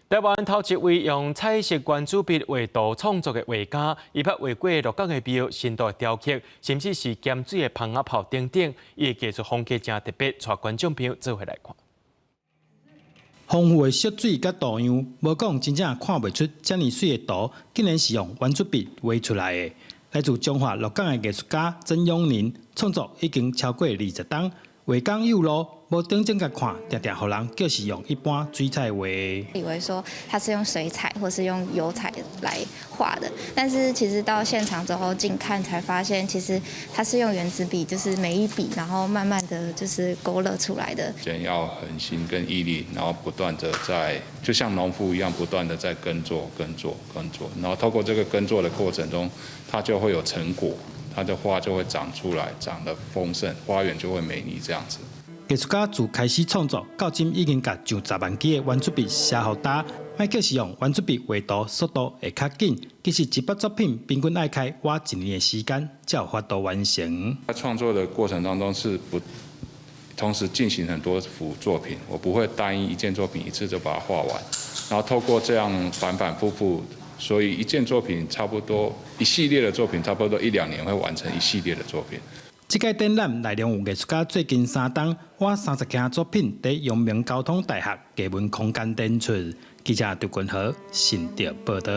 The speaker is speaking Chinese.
台湾头一位用彩色圆珠笔画图创作的画家，伊捌画过鹿港的庙、新竹的雕刻，甚至是咸水的芳雅炮等等。伊的艺术风格真特别，带观众朋友做伙来看。丰富的色水甲图样，无讲真正看袂出遮尔水的图，竟然是用圆珠笔画出来的。来自中华鹿港的艺术家曾永宁，创作已经超过20档，画工有路，无顶正甲看，常常互人叫是用一般水彩画的。以为说它是用水彩或是用油彩来画的，但是其实到现场之后近看才发现，其实它是用原子笔，就是每一笔，然后慢慢的就是勾勒出来的。人要恒心跟毅力，然后不断的在，就像农夫一样，不断的在耕作，然后透过这个耕作的过程中，它就会有成果，它的花就会长出来，长得丰盛，花园就会美丽这样子。艺术家自开始创作到今，已经甲上10万支的圆珠笔写好打，莫叫是用圆珠笔画图速度会较紧，其实一部作品平均爱开花1年的时间，才有法度完成。在创作的过程当中是不同时进行很多幅作品，我不会单一一件作品一次就把它画完，然后透过这样反反复复，所以一件作品差不多一系列的作品，差不多1、2年会完成一系列的作品。这届展览内容有艺术家最近3档画30件作品，在阳明交通大学艺文空间展出。记者杜君和新竹报道。